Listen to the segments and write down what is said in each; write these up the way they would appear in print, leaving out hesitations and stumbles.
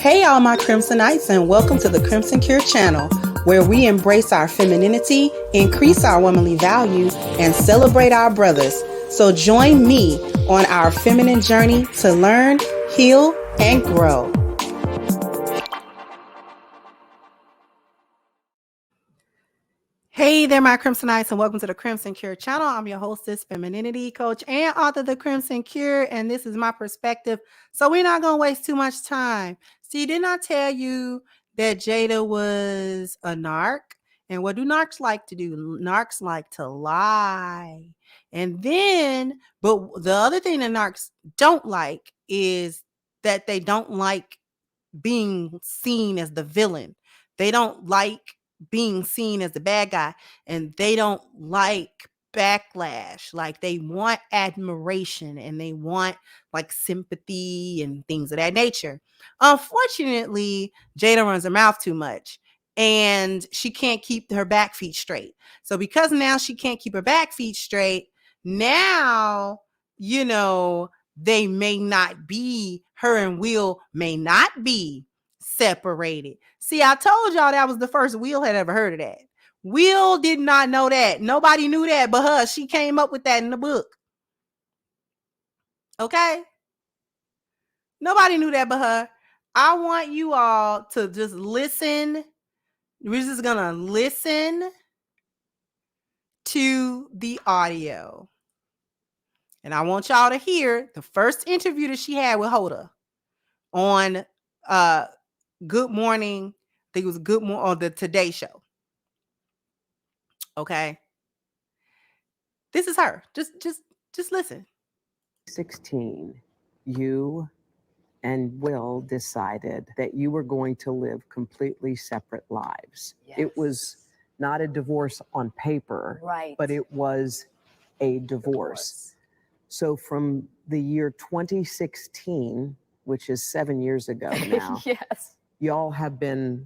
Hey, all my Crimsonites, and welcome to the Crimson Cure channel, where we embrace our femininity, increase our womanly value, and celebrate our brothers. So join me on our feminine journey to learn, heal, and grow. Hey there, my Crimsonites, and welcome to the Crimson Cure channel. I'm your hostess, femininity coach, and author of the Crimson Cure, and this is my perspective. So we're not going to waste too much time. See, didn't I tell you that Jada was a narc? And what do narcs like to do? Narcs like to lie. And then, but the other thing that narcs don't like is that they don't like being seen as the villain. They don't like being seen as the bad guy, and they don't like backlash. Like, they want admiration and they want like sympathy and things of that nature. Unfortunately, Jada runs her mouth too much and she can't keep her back feet straight. So because now she can't keep her back feet straight, now, they may not be, her and Will may not be separated. See, I told y'all that was the first Will had ever heard of that. Will did not know that. Nobody knew that but her. She came up with that in the book. Okay? Nobody knew that but her. I want you all to just listen. We're just going to listen to the audio. And I want y'all to hear the first interview that she had with Hoda on Good Morning. I think it was Good Morning on the Today Show. Okay. This is her. Just listen. 16, you and Will decided that you were going to live completely separate lives. Yes. It was not a divorce on paper, Right. but it was a divorce. So from the year 2016, which is 7 years ago now, Yes. y'all have been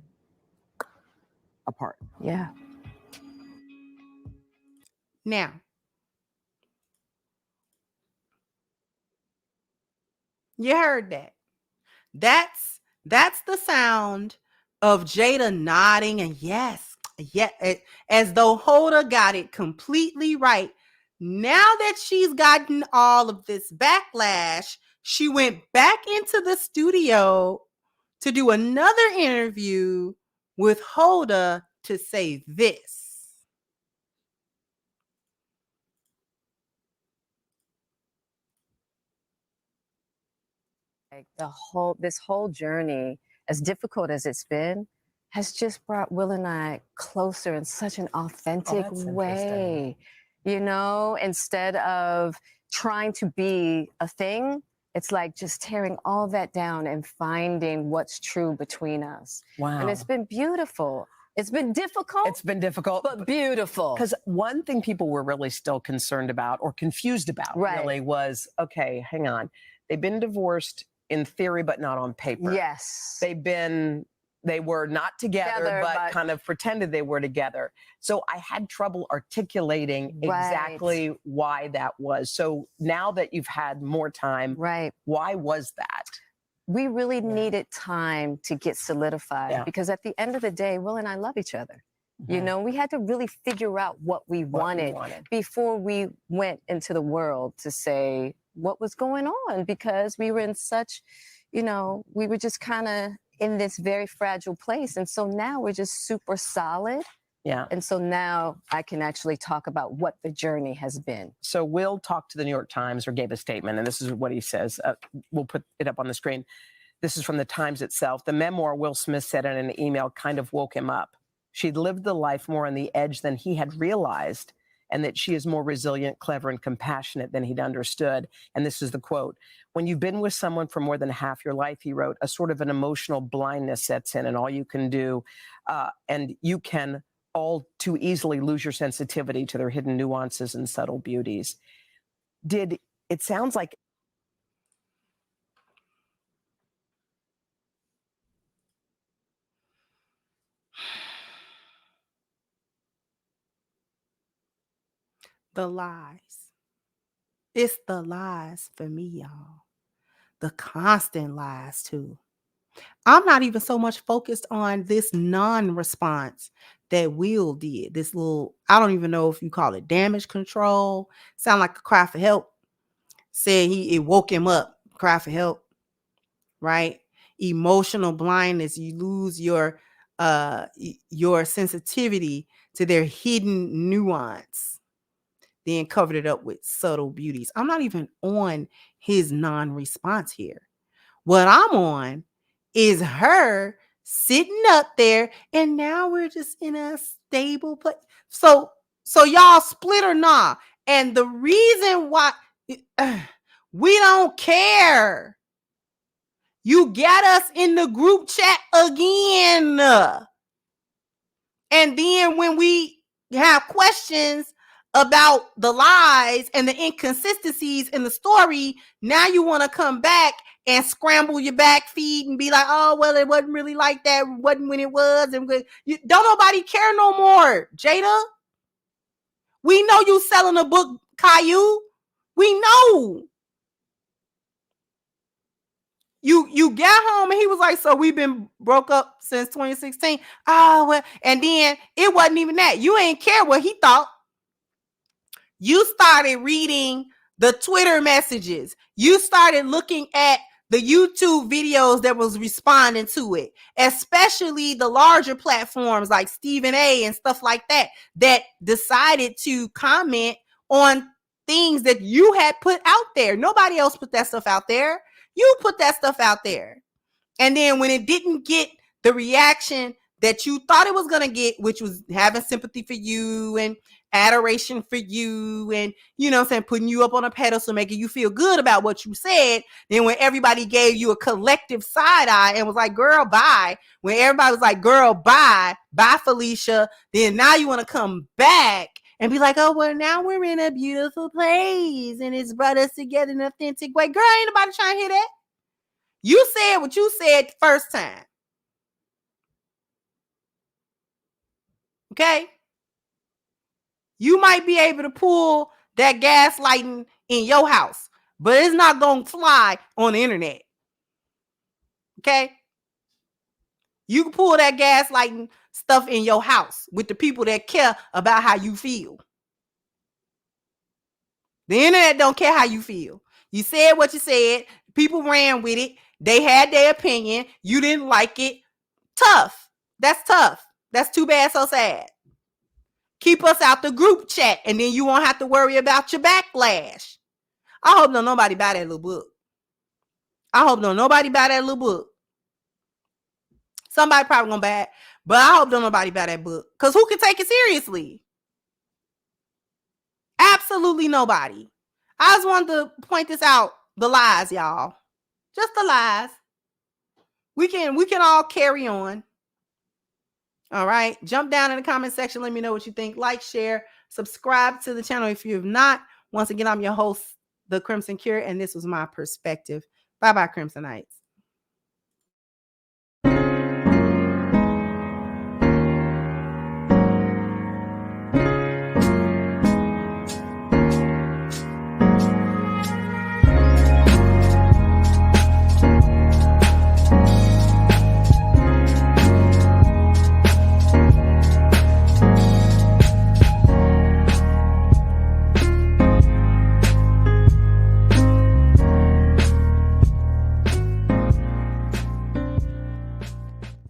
apart. Yeah. Now, you heard that. That's the sound of Jada nodding and yes, as though Hoda got it completely right. Now that she's gotten all of this backlash, she went back into the studio to do another interview with Hoda to say this. Like this whole journey, as difficult as it's been, has just brought Will and I closer in such an authentic way. Instead of trying to be a thing, it's like just tearing all that down and finding what's true between us. Wow. And it's been beautiful. It's been difficult. It's been difficult. But beautiful. Because one thing people were really still concerned about or confused about really was, okay, hang on. They've been divorced in theory, but not on paper. Yes. They were not together, but kind of pretended they were together. So I had trouble articulating exactly why that was. So now that you've had more time, why was that? We really needed time to get solidified because at the end of the day, Will and I love each other. Mm-hmm. We had to really figure out what we wanted before we went into the world to say what was going on, because we were in such, we were just kind of in this very fragile place. And so now we're just super solid. Yeah. And so now I can actually talk about what the journey has been. So Will talked to the New York Times or gave a statement, and this is what he says. We'll put it up on the screen. This is from the Times itself. The memoir, Will Smith said in an email, kind of woke him up. She'd lived the life more on the edge than he had realized, and that she is more resilient, clever, and compassionate than he'd understood. And this is the quote. When you've been with someone for more than half your life, he wrote, a sort of an emotional blindness sets in, and all you can do, and you can all too easily lose your sensitivity to their hidden nuances and subtle beauties. It sounds like The lies. It's the lies for me, y'all. The constant lies, too. I'm not even so much focused on this non-response that Will did. This little, I don't even know if you call it damage control. Sound like a cry for help. Said it woke him up. Cry for help. Right? Emotional blindness. You lose your sensitivity to their hidden nuance. Then covered it up with subtle beauties. I'm not even on his non-response here. What I'm on is her sitting up there, and now we're just in a stable place. So y'all split or not? And the reason why we don't care. You got us in the group chat again. And then when we have questions about the lies and the inconsistencies in the story, now you want to come back and scramble your back feet and be like, oh, well, it wasn't really like that. It wasn't when it was. And don't nobody care no more, Jada. We know you selling a book, Caillou. We know. You got home and he was like, so we've been broke up since 2016. Oh, well, and then it wasn't even that. You ain't care what he thought. You started reading the Twitter messages. You started looking at the YouTube videos that was responding to it, especially the larger platforms like Stephen A and stuff like that, that decided to comment on things that you had put out there. Nobody else put that stuff out there. You put that stuff out there. And then when it didn't get the reaction that you thought it was going to get, which was having sympathy for you and adoration for you and, you know what I'm saying, putting you up on a pedestal, making you feel good about what you said. Then when everybody gave you a collective side eye and was like, girl, bye. When everybody was like, girl, bye Felicia. Then now you want to come back and be like, oh, well, now we're in a beautiful place and it's brought us together in an authentic way. Girl, ain't nobody trying to hear that. You said what you said first time. Okay? You might be able to pull that gaslighting in your house, but it's not going to fly on the internet. Okay? You can pull that gaslighting stuff in your house with the people that care about how you feel. The internet don't care how you feel. You said what you said. People ran with it. They had their opinion. You didn't like it. Tough. That's tough. That's too bad, so sad. Keep us out the group chat, and then you won't have to worry about your backlash. I hope nobody buy that little book. I hope nobody buy that little book. Somebody probably gonna buy it, but I hope nobody buy that book. Because who can take it seriously? Absolutely nobody. I just wanted to point this out. The lies, y'all. Just the lies. We can all carry on. All right. Jump down in the comment section. Let me know what you think. Like, share, subscribe to the channel if you have not. Once again, I'm your host, The Crimson Cure, and this was my perspective. Bye-bye, Crimsonites.